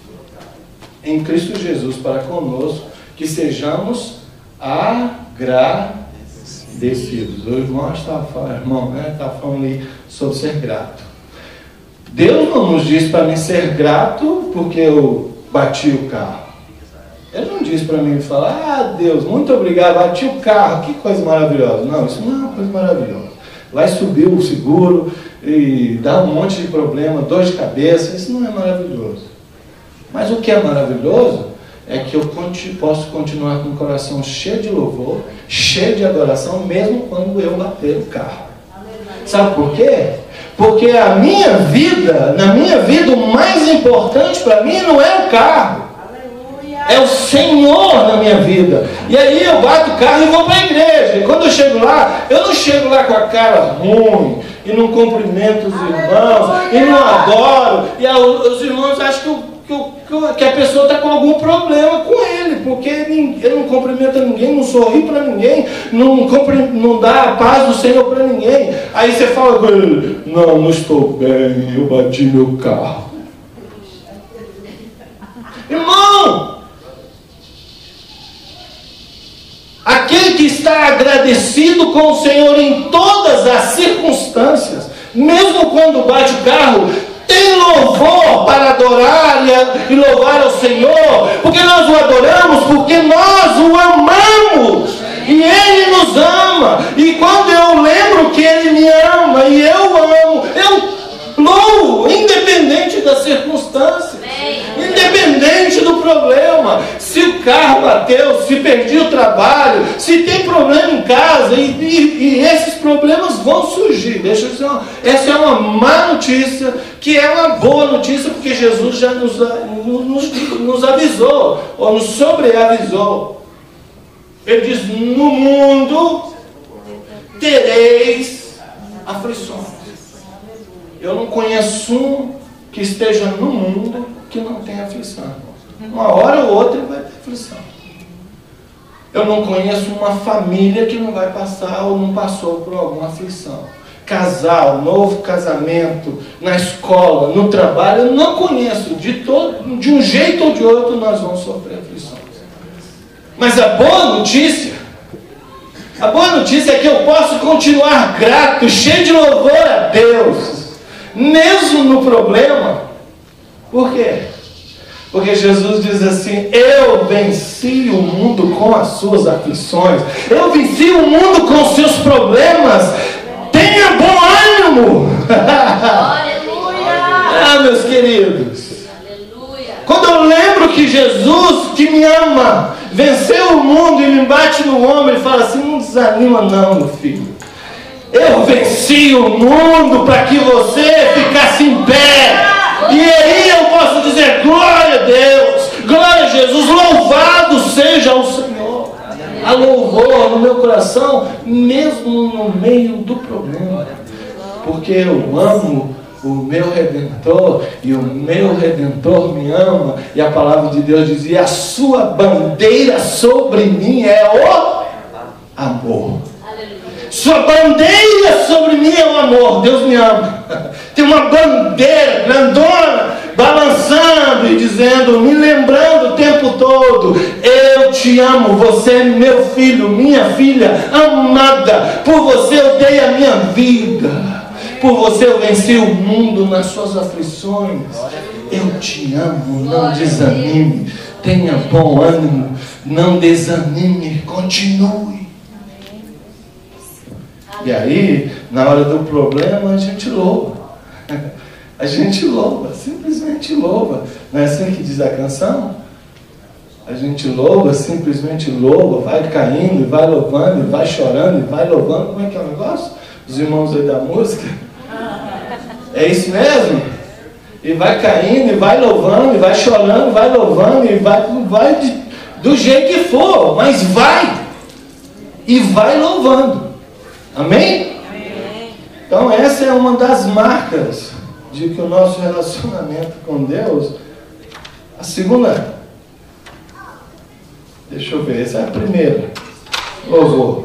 em Cristo Jesus para conosco que sejamos agradecidos. O irmão estava falando ali sobre ser grato. Deus não nos diz para mim ser grato porque eu bati o carro. Ele não diz para mim falar: Deus, muito obrigado, bati o carro, que coisa maravilhosa. Não, isso não é uma coisa maravilhosa. Vai subir o seguro e dar um monte de problema, dor de cabeça, isso não é maravilhoso. Mas o que é maravilhoso é que eu posso continuar com o coração cheio de louvor, cheio de adoração, mesmo quando eu bater o carro. Sabe por quê? Porque na minha vida, o mais importante para mim não é o carro. É o Senhor na minha vida. E aí eu bato o carro e vou para a igreja. E quando eu chego lá, eu não chego lá com a cara ruim, e não cumprimento os irmãos, e não adoro. E os irmãos acham que a pessoa está com algum problema com ele, porque ele não cumprimenta ninguém, não sorri para ninguém, não dá a paz do Senhor para ninguém. Aí você fala com ele: não estou bem, eu bati meu carro. Irmão, aquele que está agradecido com o Senhor em todas as circunstâncias, mesmo quando bate o carro, tem louvor para adorar e louvar ao Senhor, porque nós o adoramos, porque nós o amamos, e Ele nos ama. E quando eu lembro que Ele me ama e eu amo, eu louvo, independente das circunstâncias, independente do problema. Se o carro bateu, se perdi o trabalho, se tem problema em casa, e esses problemas vão surgir. Deixa eu dizer, essa é uma má notícia, que é uma boa notícia, porque Jesus já nos avisou, ou nos sobreavisou. Ele diz: no mundo tereis aflições. Eu não conheço um que esteja no mundo que não tenha aflição. Uma hora ou outra ele vai ter aflição. Eu não conheço uma família que não vai passar ou não passou por alguma aflição. Casal, novo casamento, na escola, no trabalho, eu não conheço. De um jeito ou de outro nós vamos sofrer aflições. Mas a boa notícia é que eu posso continuar grato, cheio de louvor a Deus, mesmo no problema. Por quê? Porque Jesus diz assim: eu venci o mundo com as suas aflições, eu venci o mundo com os seus problemas. Tenha bom ânimo. Aleluia. Meus queridos, Aleluia. quando eu lembro que Jesus, que me ama, venceu o mundo e me bate no ombro e fala assim: não desanima não, meu filho, eu venci o mundo para que você ficasse em pé. E aí eu posso dizer: glória a Deus, glória a Jesus, louvado seja o Senhor. Há louvor no meu coração, mesmo no meio do problema, porque eu amo o meu Redentor, e o meu Redentor me ama, e a palavra de Deus diz: e a sua bandeira sobre mim é o amor. Sua bandeira sobre mim é o amor. Deus me ama. Tem uma bandeira grandona balançando e dizendo, me lembrando o tempo todo: eu te amo, você é meu filho, minha filha amada, por você eu dei a minha vida, por você eu venci o mundo nas suas aflições. Eu te amo, não desanime, tenha bom ânimo, não desanime, continue. E aí, na hora do problema, a gente louva. A gente louva, simplesmente louva. Não é assim que diz a canção? A gente louva, simplesmente louva, vai caindo, vai louvando, vai chorando, vai louvando. Como é que é o negócio? Os irmãos aí da música. É isso mesmo? E vai caindo, e vai louvando, e vai chorando, vai louvando, e vai do jeito que for, mas vai. E vai louvando. Amém? Amém? Então essa é uma das marcas de que o nosso relacionamento com Deus. A segunda, deixa eu ver, essa é a primeira, louvor.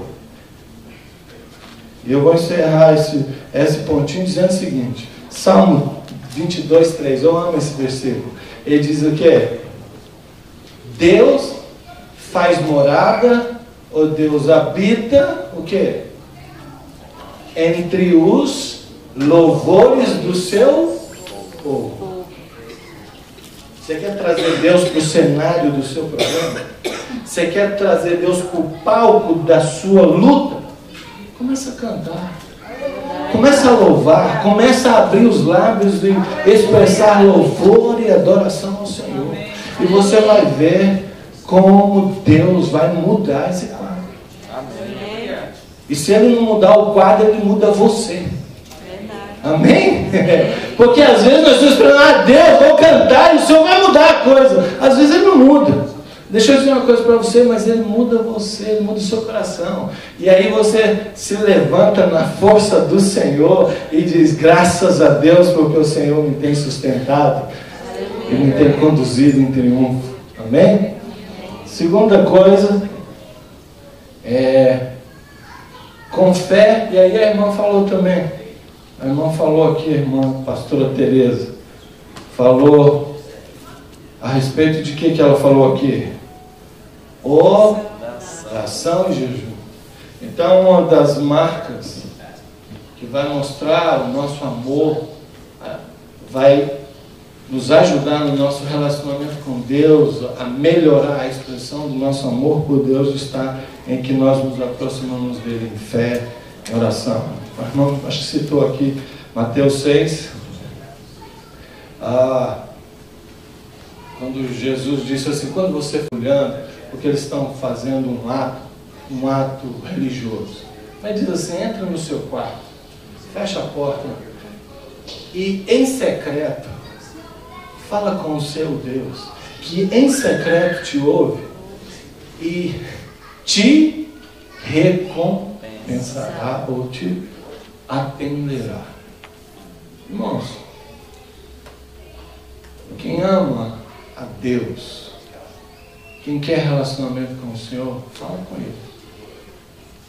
E eu vou encerrar esse pontinho dizendo o seguinte: Salmo 22:3, eu amo esse versículo. Ele diz o que? Deus faz morada, ou Deus habita o que? Entre os louvores do seu povo. Você quer trazer Deus para o cenário do seu problema? Você quer trazer Deus para o palco da sua luta? Começa a cantar. Começa a louvar. Começa a abrir os lábios e expressar louvor e adoração ao Senhor. E você vai ver como Deus vai mudar esse quadro. E se Ele não mudar o quadro, Ele muda você. Amém? Porque às vezes nós estamos esperando: Deus, vou cantar e o Senhor vai mudar a coisa. Às vezes Ele não muda. Deixa eu dizer uma coisa para você, mas Ele muda você, Ele muda o seu coração. E aí você se levanta na força do Senhor e diz: graças a Deus porque o Senhor me tem sustentado e me tem conduzido em triunfo. Amém? Segunda coisa é com fé. E aí a irmã falou também. A irmã falou aqui, a irmã pastora Tereza falou a respeito de que ela falou aqui? Oração e jejum. Então, uma das marcas que vai mostrar o nosso amor, vai nos ajudar no nosso relacionamento com Deus, a melhorar a expressão do nosso amor por Deus, está em que nós nos aproximamos dele em fé, em oração. O irmão, acho que citou aqui Mateus 6, quando Jesus disse assim: quando você for olhando, porque eles estão fazendo um ato religioso, mas diz assim: entra no seu quarto, fecha a porta e em secreto fala com o seu Deus, que em secreto te ouve e te recompensará ou te atenderá. Irmãos, quem ama a Deus, quem quer relacionamento com o Senhor, fala com Ele.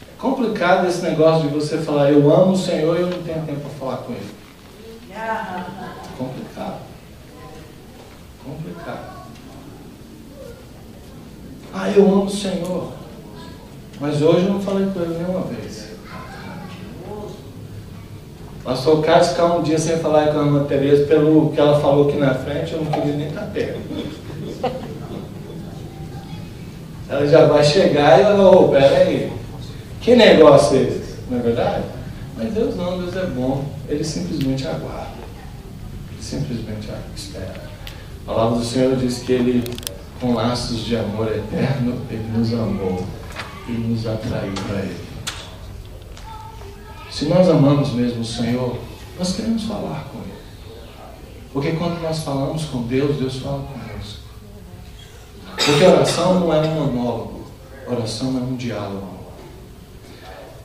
É complicado esse negócio de você falar, eu amo o Senhor e eu não tenho tempo para falar com Ele. Complicado. Complicado. Ah, eu amo o Senhor, mas hoje eu não falei com Ele nenhuma vez. Pastor Carlos ficar um dia sem falar com a irmã Tereza, pelo que ela falou aqui na frente, eu não queria nem estar perto. Ela já vai chegar e ela vai, oh, peraí, que negócio é esse? Não é verdade? Mas Deus não, Deus é bom. Ele simplesmente aguarda. Ele simplesmente espera. A palavra do Senhor diz que Ele, com laços de amor eterno, Ele nos amou e nos atraiu para Ele. Se nós amamos mesmo o Senhor, nós queremos falar com Ele. Porque quando nós falamos com Deus, Deus fala conosco. Porque oração não é um monólogo, oração é um diálogo.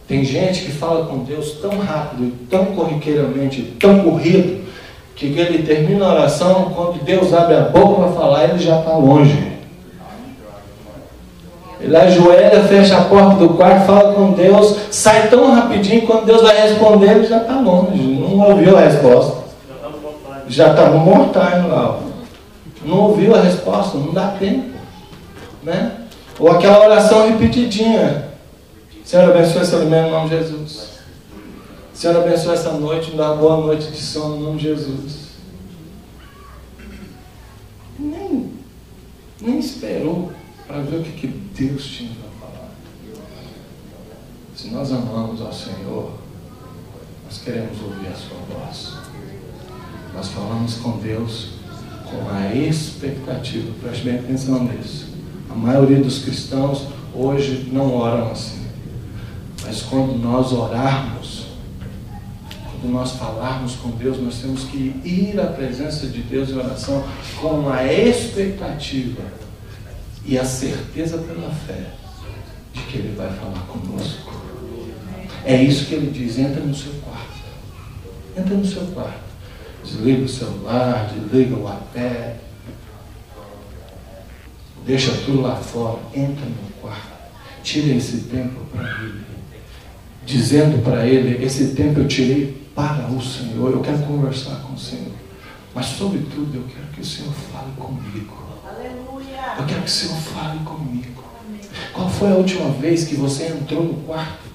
Tem gente que fala com Deus tão rápido, tão corriqueiramente, tão corrido, que ele termina a oração, quando Deus abre a boca para falar, ele já está longe. Ele ajoelha, fecha a porta do quarto, fala com Deus, sai tão rapidinho, quando Deus vai responder, ele já está longe, não ouviu a resposta. Já está no mortal lá. Não ouviu a resposta, não dá tempo. Né? Ou aquela oração repetidinha. Senhor, abençoe esse alimento em nome de Jesus. Senhor, abençoe essa noite, me dá uma boa noite de sono em nome de Jesus. Nem esperou para ver o que Deus tinha para falar. Se nós amamos ao Senhor, nós queremos ouvir a sua voz. Nós falamos com Deus com a expectativa. Preste bem atenção nisso. A maioria dos cristãos hoje não oram assim. Mas quando nós orarmos, quando nós falarmos com Deus, nós temos que ir à presença de Deus em oração com a expectativa e a certeza pela fé de que Ele vai falar conosco. É isso que Ele diz, entra no seu quarto. Entra no seu quarto. Desliga o celular, desliga o iPad. Deixa tudo lá fora. Entra no quarto. Tira esse tempo para Ele. Dizendo para Ele, esse tempo eu tirei para o Senhor. Eu quero conversar com o Senhor. Mas sobretudo eu quero que o Senhor fale comigo. Eu quero que o Senhor fale comigo. Qual foi a última vez que você entrou no quarto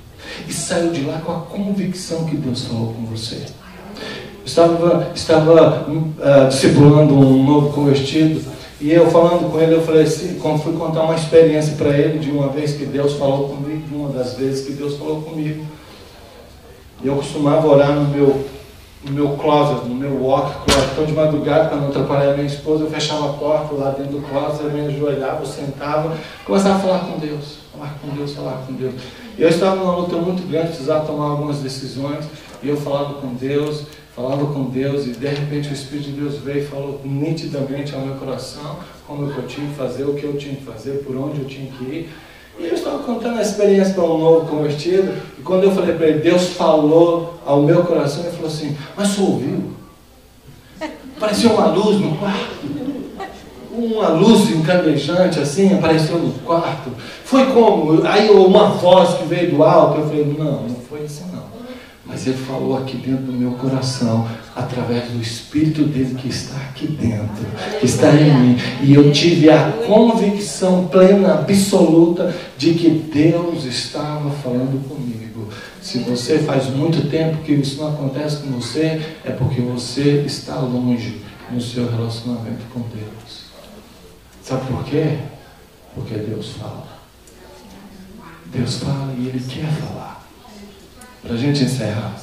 e saiu de lá com a convicção que Deus falou com você? Estava discipulando um novo convertido, e eu falando com ele, eu falei assim, fui contar uma experiência para ele de uma vez que Deus falou comigo, de uma das vezes que Deus falou comigo. Eu costumava orar no meu closet, no meu walk closet, então de madrugada, para não atrapalhar a minha esposa, eu fechava a porta lá dentro do closet, eu me ajoelhava, eu sentava, começava a falar com Deus, falar com Deus, falar com Deus. E eu estava numa luta muito grande, precisava tomar algumas decisões, e eu falava com Deus, e de repente o Espírito de Deus veio e falou nitidamente ao meu coração como eu tinha que fazer, o que eu tinha que fazer, por onde eu tinha que ir. E eu estava contando a experiência para um novo convertido, e quando eu falei para ele, Deus falou ao meu coração, ele falou assim, mas você ouviu? Apareceu uma luz no quarto, uma luz incandescente assim, apareceu no quarto. Foi como? Aí uma voz que veio do alto, eu falei, não foi assim não. Mas Ele falou aqui dentro do meu coração, através do Espírito dele que está aqui dentro, que está em mim. E eu tive a convicção plena, absoluta, de que Deus estava falando comigo. Se você faz muito tempo que isso não acontece com você, é porque você está longe no seu relacionamento com Deus. Sabe por quê? Porque Deus fala. Deus fala e Ele quer falar. Para a gente encerrar,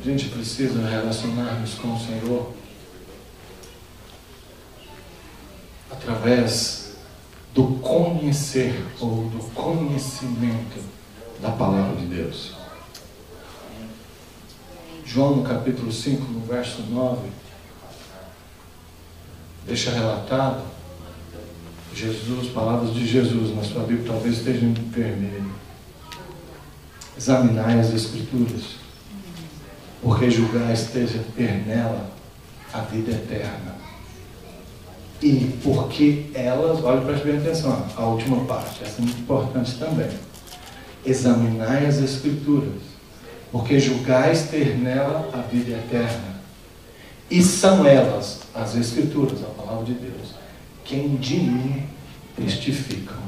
a gente precisa relacionar-nos com o Senhor através do conhecer ou do conhecimento da Palavra de Deus. João, no capítulo 5, no verso 9, deixa relatado Jesus, palavras de Jesus, na sua Bíblia talvez esteja em vermelho. Examinai as Escrituras, porque julgais ter nela a vida eterna. E porque elas, olha, preste bem atenção, a última parte, essa é muito importante também. Examinai as Escrituras, porque julgais ter nela a vida eterna. E são elas, as Escrituras, a palavra de Deus, quem de mim testificam,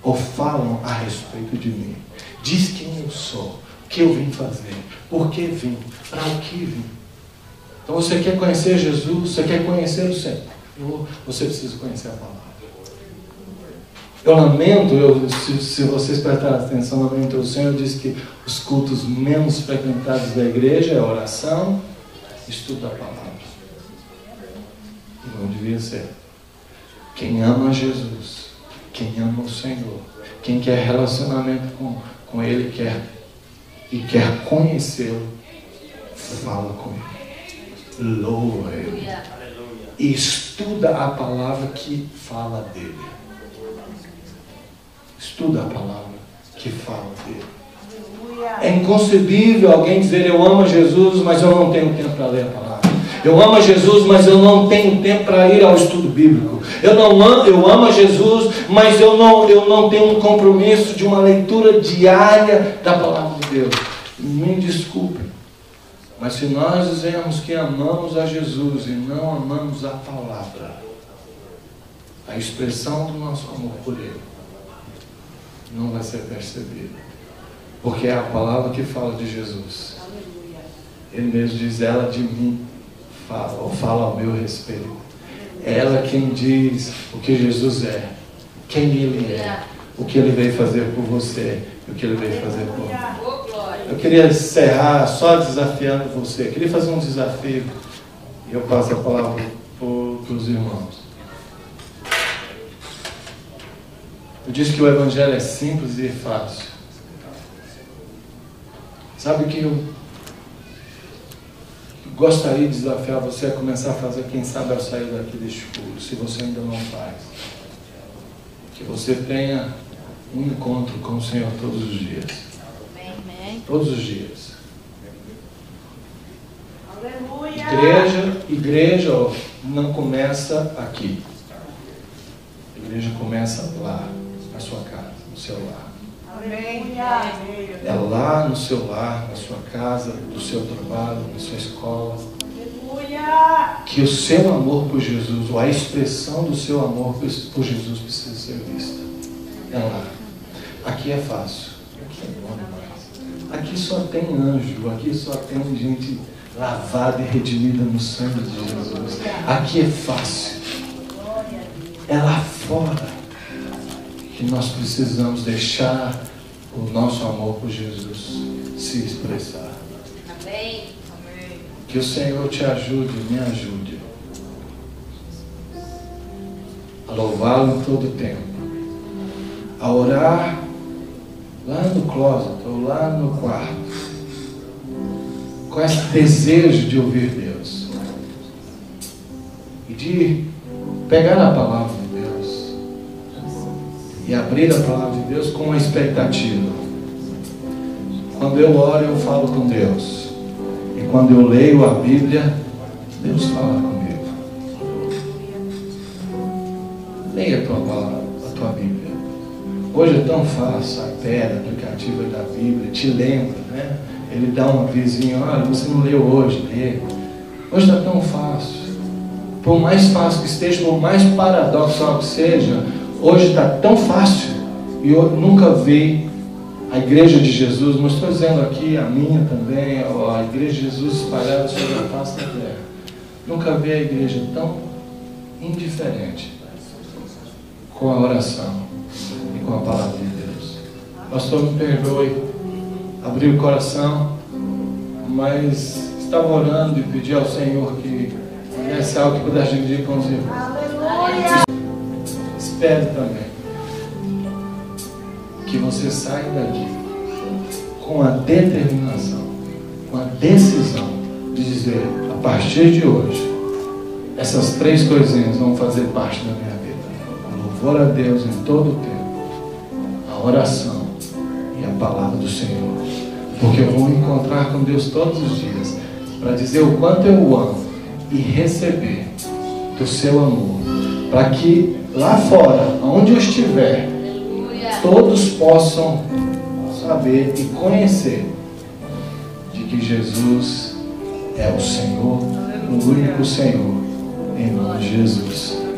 ou falam a respeito de mim. Diz quem eu sou, o que eu vim fazer, por que vim, para o que vim. Então você quer conhecer Jesus, você quer conhecer o Senhor, você precisa conhecer a palavra. Eu lamento, se vocês prestarem atenção, lamento, o Senhor diz que os cultos menos frequentados da igreja é a oração, estudo da palavra. E não devia ser. Quem ama Jesus, quem ama o Senhor, quem quer relacionamento com Ele e quer conhecê-lo, fala com Ele, louva Ele e estuda a palavra que fala dele. Estuda a palavra que fala dele. É inconcebível alguém dizer: eu amo Jesus, mas eu não tenho tempo para ler a palavra. Eu amo a Jesus, mas eu não tenho tempo para ir ao estudo bíblico. Eu amo a Jesus, mas eu não tenho um compromisso de uma leitura diária da palavra de Deus. Me desculpe, mas se nós dizemos que amamos a Jesus e não amamos a palavra, a expressão do nosso amor por Ele não vai ser percebida, porque é a palavra que fala de Jesus. Ele mesmo diz: ela de mim fala ao meu respeito. É ela quem diz o que Jesus é, quem Ele é, o que Ele veio fazer por você e o que Ele veio fazer por mim. Eu queria encerrar só desafiando você. Eu queria fazer um desafio e eu passo a palavra para os irmãos. Eu disse que o Evangelho é simples e fácil. Sabe o que eu gostaria de desafiar você a começar a fazer, quem sabe, ao sair daqui deste culto, se você ainda não faz? Que você tenha um encontro com o Senhor todos os dias. Todos os dias. Igreja não começa aqui. A igreja começa lá, na sua casa, no seu lar. É lá no seu lar, na sua casa, no seu trabalho, na sua escola, que o seu amor por Jesus, ou a expressão do seu amor por Jesus precisa ser vista. É lá. Aqui é fácil. Aqui é bom demais. Aqui só tem anjo, aqui só tem gente lavada e redimida no sangue de Jesus. Aqui é fácil. É lá fora que nós precisamos deixar o nosso amor por Jesus se expressar. Amém. Que o Senhor te ajude, me ajude a louvá-lo em todo tempo, a orar lá no closet ou lá no quarto, com esse desejo de ouvir Deus e de pegar a palavra de Deus e abrir a palavra de Deus com uma expectativa. Quando eu oro, eu falo com Deus, e quando eu leio a Bíblia, Deus fala comigo. Leia a tua palavra, a tua Bíblia. Hoje é tão fácil, a iPad, aplicativo da Bíblia, te lembra, né? Ele dá um avisinho: olha, você não leu hoje, lê. Hoje está tão fácil. Por mais fácil que esteja, por mais paradoxal que seja, hoje está tão fácil. E eu nunca vi a igreja de Jesus, não estou dizendo aqui a minha também, a igreja de Jesus espalhada sobre a face da terra. Nunca vi a igreja tão indiferente com a oração e com a palavra de Deus. Pastor, me perdoe, abri o coração, mas estava orando e pedi ao Senhor que desse algo que pudesse dividir com os irmãos. Aleluia! Espere também que você saia daqui com a determinação, com a decisão de dizer: a partir de hoje, essas 3 coisinhas vão fazer parte da minha vida. O louvor a Deus em todo o tempo, a oração e a palavra do Senhor. Porque eu vou me encontrar com Deus todos os dias. para dizer o quanto eu o amo e receber do seu amor, para que lá fora, onde eu estiver, todos possam saber e conhecer de que Jesus é o Senhor, o único Senhor, em nome de Jesus.